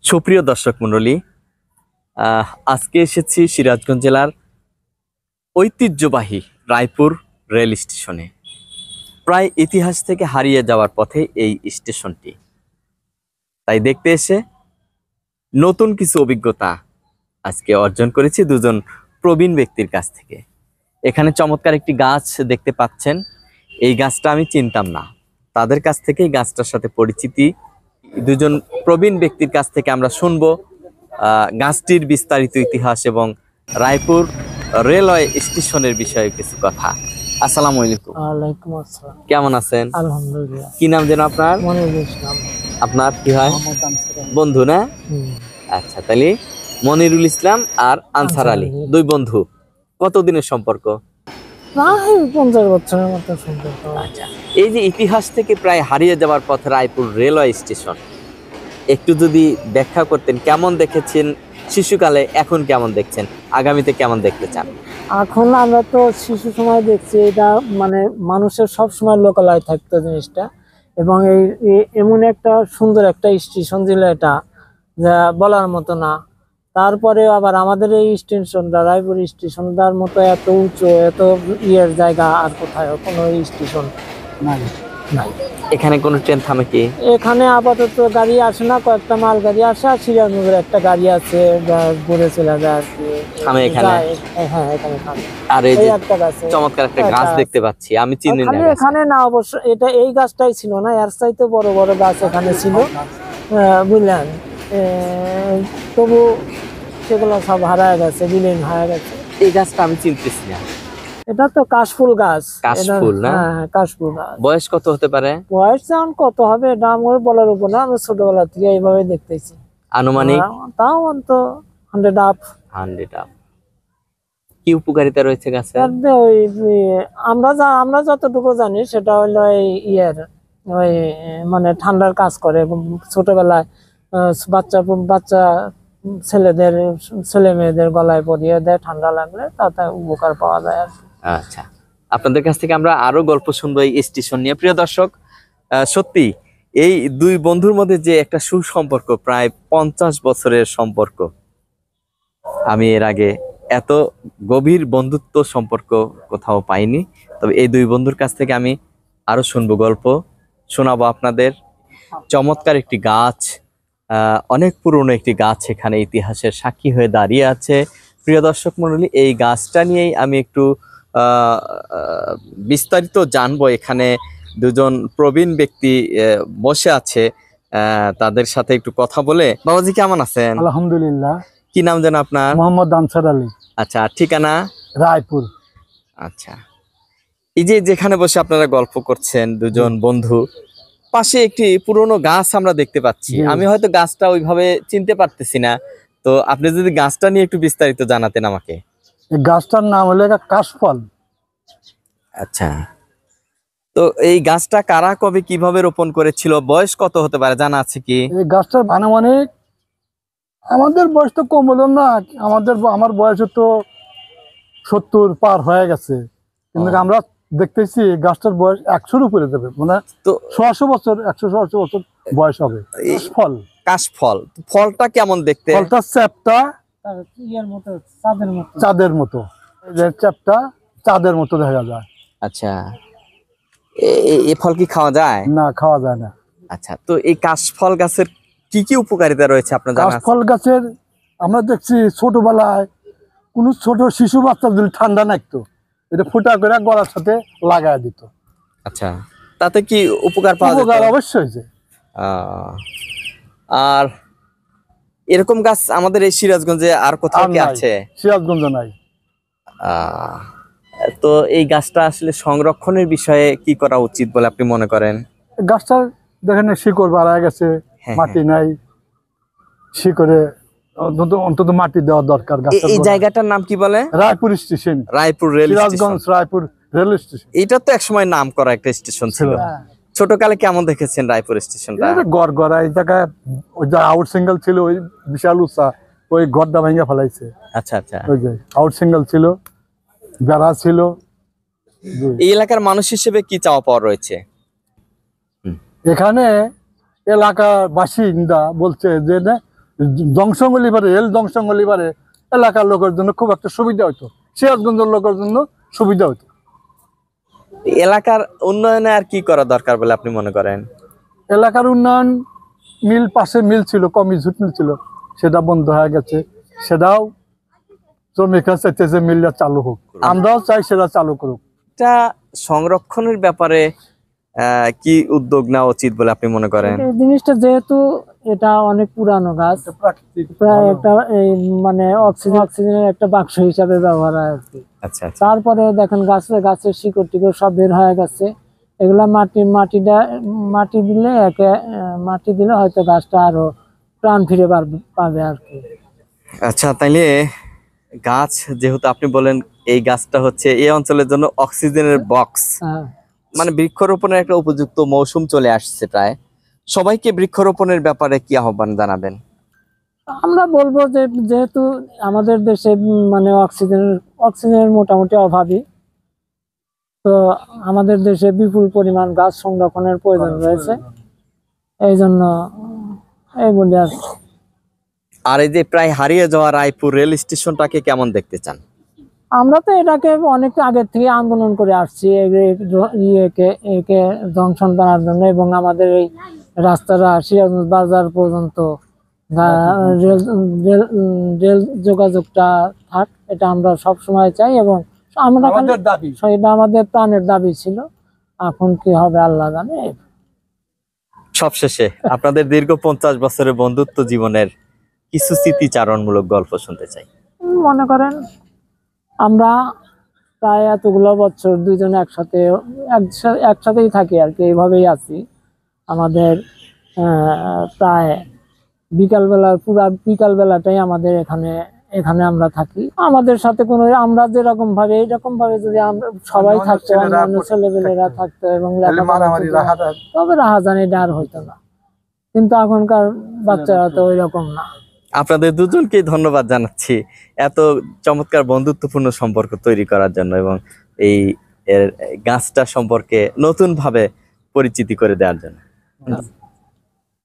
সুপ্রিয় দর্শক মণ্ডলী, আজকে এসেছি সিরাজগঞ্জ জেলার ঐতিহ্যবাহী রায়পুর রেল স্টেশনে। প্রায় ইতিহাস থেকে হারিয়ে যাওয়ার পথে এই স্টেশনটি, তাই দেখতে এসে নতুন কিছু অভিজ্ঞতা আজকে অর্জন করেছি দুজন প্রবীণ ব্যক্তির কাছ থেকে। এখানে চমৎকার একটি গাছ দেখতে পাচ্ছেন, এই গাছটা আমি চিনতাম না, তাদের কাছ থেকে এই গাছটার সাথে পরিচিতি। দুজন প্রবীণ ব্যক্তির কাছ থেকে আমরা শুনবো গাছটির বিস্তারিত ইতিহাস এবং রায়পুর রেলওয়ে স্টেশনের বিষয়ে কিছু কথা। আসসালামু আলাইকুম। ওয়ালাইকুম আসসালাম। কেমন আছেন? আলহামদুলিল্লাহ। কি নাম যেন আপনার? মনিরুল ইসলাম। আপনার কি হয়? মোহাম্মদ আনসার আলী। বন্ধু না? হুম। আচ্ছা, তাহলে মনিরুল ইসলাম আর আনসার আলী দুই বন্ধু। কতদিনের সম্পর্ক? প্রায় 50 বছরের মতো সম্পর্ক। আচ্ছা, এই যে ইতিহাস থেকে প্রায় হারিয়ে যাওয়ার পথে রায়পুর রেলওয়ে স্টেশন, একটু যদি ব্যাখ্যা করতেন, কেমন দেখেছেন শিশুকালে, এখন কেমন দেখছেন, আগামীতে কেমন দেখতে চান? এখন আমরা তো শিশু সময় দেখছি, এটা মানে মানুষের সব সময় লোকালয় থাকতো জিনিসটা, এবং এমন একটা সুন্দর একটা স্টেশন ছিল এটা, যা বলার মতো না। তারপরে আবার আমাদের এই স্টেশনটা, রায়পুর স্টেশনটার মতো এত উঁচু, এত ইয়ের জায়গা আর কোথায় কোনো স্টেশন নাই। এখানে কোনো ট্রেন থামে কি? এখানে আপাতত গাড়ি আসে না, কয়েকটা মাল গাড়ি আসে, আর সিরাজনগরের একটা গাড়ি আছে ঘুরে চলে যায় আর কি। থামে এখানে? হ্যাঁ, এখানে থামে। আর এই যে একটা গাছে চমৎকার একটা গাছ দেখতে পাচ্ছি, আমি চিনি না। এখানে না, অবশ্য এটা এই গাছটাই ছিল না, এর চাইতে বড় বড় গাছ এখানে ছিল, বুঝলেন। তবু সেগুলো সব হারায় গেছে, বিলীন হয়ে গেছে। এই গাছটা আমি চিনতেছি না। এটা তো কাশফুল গাছ। কাশফুল না? হ্যাঁ, কাশফুল গাছ। বয়স কত হতে পারে? বয়স যেমন কত হবে এটা আমার বলার উপর না, আমি ছোটবেলা থেকে এইভাবে দেখতেছি। আনুমানিক তাও অন্ত 100 আপ। 100 আপ। কি উপকারিতা রয়েছে গাছের? ওই আমরা যতটুকু জানি সেটা হলো এই ওই মানে ঠান্ডার কাজ করে। ছোটবেলায় বাচ্চা ছেলে মেয়েদের গলায় পরিয়ে দেয়, ঠান্ডা লাগলে তাতে উপকার পাওয়া যায় আর কি। আচ্ছা, আপনাদের কাছ থেকে আমরা আরো গল্প শুনবো এই স্টেশন নিয়ে। প্রিয় দর্শক, সত্যি এই দুই বন্ধুর মধ্যে যে একটা সুসম্পর্ক, প্রায় 50 বছরের সম্পর্ক, আমি এর আগে এত গভীর বন্ধুত্ব সম্পর্ক কোথাও পাইনি। তবে এই দুই বন্ধুর কাছ থেকে আমি আরো শুনবো, গল্প শোনাবো আপনাদের। চমৎকার একটি গাছ, অনেক পুরনো একটি গাছ এখানে ইতিহাসের সাক্ষী হয়ে দাঁড়িয়ে আছে। প্রিয় দর্শক মণ্ডলী, এই গাছটা নিয়েই আমি একটু বিস্তারিত জানবো। এখানে দুজন প্রবীণ ব্যক্তি বসে আছে, তাদের সাথে একটু কথা বলে। বাবাজি কেমন আছেন? আলহামদুলিল্লাহ। কি নাম যেন আপনার? মোহাম্মদ আনসার আলী। আচ্ছা, ঠিকানা? রায়পুর। আচ্ছা, এই যে যেখানে বসে আপনারা গল্প করছেন দুজন বন্ধু, পাশে একটি পুরনো গাছ আমরা দেখতে পাচ্ছি। আমি হয়তো গাছটা ওইভাবে চিনতে পারতেছি না, তো আপনি যদি গাছটা নিয়ে একটু বিস্তারিত জানাতেন আমাকে। এই গাছটার নাম হলো কাশফল। আচ্ছা, তো এই গাছটা কারা কবে কিভাবে রোপণ করেছিল, বয়স কত হতে পারে জানা আছে কি? এই গাছটার আনুমানিক, আমাদের বয়স তো কম হলো না, আমার বয়স তো 70 পার হয়ে গেছে, কিন্তু আমরা দেখতেছি গাছটার বয়স 100-র উপরে যাবে, মানে তো 100 বছর 100 বছর বয়স হবে। ফল কাশফল, ফলটা কেমন দেখতে? ফলটা চ্যাপটা চাঁদের মতো, চ্যাপটা চাঁদের মতো দেখা যায়। আচ্ছা, এই ফল কি খাওয়া যায়? না, খাওয়া যায় না। আচ্ছা, তো এই কাশফল গাছের কি কি উপকারিতা রয়েছে আপনার জানা আছে? কাশফল গাছের আমরা দেখছি ছোটবেলায় কোন ছোট শিশু বাচ্চা যদি ঠান্ডা লাগতো, এটা ফুটা করে গলার সাথে লাগায় দিত। আচ্ছা, তাতে কি উপকার পাওয়া যেত? উপকার অবশ্যই যে। আর এরকম গাছ আমাদের এই সিরাজগঞ্জে আর কোথাও কি আছে? সিরাজগঞ্জে নাই। তো এই গাছটা আসলে সংরক্ষণের বিষয়ে কি করা উচিত বলে আপনি মনে করেন? গাছটা দেখেন শিকড় বাড়া গেছে, মাটি নাই, শিকড়ে অন্তত মাটি দেওয়া দরকার। এই জায়গাটার নাম কি বলে? Raipur station. Raipur rail station. Sirajganj Raipur rail station. এটা তো একসময় নাম করা একটা স্টেশন ছিল। ছোটকালে কেমন দেখেছেন রায়পুর স্টেশনটা? গড়গড়া এই জায়গায় ওই যে আউট সিঙ্গেল ছিল, ওই বিশাল উঁচা, ওই গড়টা ভেঙে ফেলাইছে। আচ্ছা আচ্ছা, ওই যে আউট সিঙ্গেল ছিল, বেড়া ছিল। এই এলাকার মানুষ হিসেবে কি চাওয়া পাওয়া রয়েছে? এখানে এলাকার বাসিন্দা বলছে যে ধ্বংসঙ্গ লিবারে রেল ধ্বংসঙ্গ লিবারে এলাকার লোকের জন্য খুব একটা সুবিধা হতো, সিরাজগঞ্জের লোকের জন্য সুবিধা হতো। এলাকার উন্নয়নে আর কি করা দরকার বলে আপনি মনে করেন? এলাকার উন্নয়ন, মিল পাশে মিল ছিল, কমি ঝুট মিল ছিল, সেটা বন্ধ হয়ে গেছে। সেটাও শ্রমিকরা চাইতেছে মিলটা চালু হোক, আমরাও চাই সেটা চালু করুক। এটা সংরক্ষণের ব্যাপারে কি উদ্যোগ নেওয়া উচিত বলে আপনি মনে করেন? এই জিনিসটা যেহেতু এটা অনেক পুরানো গাছ, প্রায় একটা এই মানে অক্সিজেনের একটা বাক্স হিসাবে ব্যবহার হয় আর কি। আচ্ছা আচ্ছা। তারপরে দেখেন গাছের শিকড় টিকড় সব বের হয়ে গেছে। এগুলা মাটি দিলে হয়তো গাছটা আরো প্রাণ ফিরে পাবে আর কি। আচ্ছা, তাইলে গাছ যেহেতু আপনি বলেন এই গাছটা হচ্ছে এই অঞ্চলের জন্য অক্সিজেনের বক্স, হ্যাঁ, মানে বৃক্ষরোপণের একটা উপযুক্ত মৌসুম চলে আসছে প্রায়, সবাইকে বৃক্ষরোপণের ব্যাপারে কি আহ্বান জানাবেন? আমরা বলবো যে যেহেতু আমাদের দেশে মানে অক্সিজেনের মোটামুটি অভাবই, তো আমাদের দেশে বিপুল পরিমাণ গাছ সংরক্ষণের প্রয়োজন রয়েছে। এই জন্য এই বলি আর কি। আর এই যে প্রায় হারিয়ে যাওয়া রায়পুর রেল স্টেশনটাকে কেমন দেখতে চান? আমরা তো এটাকে অনেক আগের থেকে আন্দোলন করে আসছি একে জংশন বানার জন্য, এবং আমাদের এই রাস্তাটা সিরাজগঞ্জ বাজার পর্যন্ত রেল রেল রেল যোগাযোগটা থাক, এটা আমরা সব সময় চাই। এবং আমরা এটা আমাদের প্রাণের দাবি ছিল। এখন কি হবে আল্লাহ জানে। সবশেষে আপনাদের দীর্ঘ 50 বছরের বন্ধুত্ব জীবনের কিছু স্মৃতিচারণমূলক গল্প শুনতে চাই। মনে করেন আমরা প্রায় এতগুলো বছর দুইজনে একসাথেই থাকি আর কি, এইভাবেই আছি। আমাদের প্রায় পুরা বিকাল বেলাটাই আমাদের এখানে আমরা থাকি। আমাদের সাথে কোনো আমরা যেরকম ভাবে এইরকম ভাবে যদি আমরা সবাই থাকতো, অন্যান্য ছেলেপেলেরা থাকতো এবং তবে রাহাজানি আর হইতো না। কিন্তু এখনকার বাচ্চারা তো ওই রকম না। আপনাদের দুজনকে ধন্যবাদ জানাচ্ছি এত চমৎকার বন্ধুত্বপূর্ণ সম্পর্ক তৈরি করার জন্য এবং এই গাছটা সম্পর্কে নতুন ভাবে পরিচিতি করে দেওয়ার জন্য।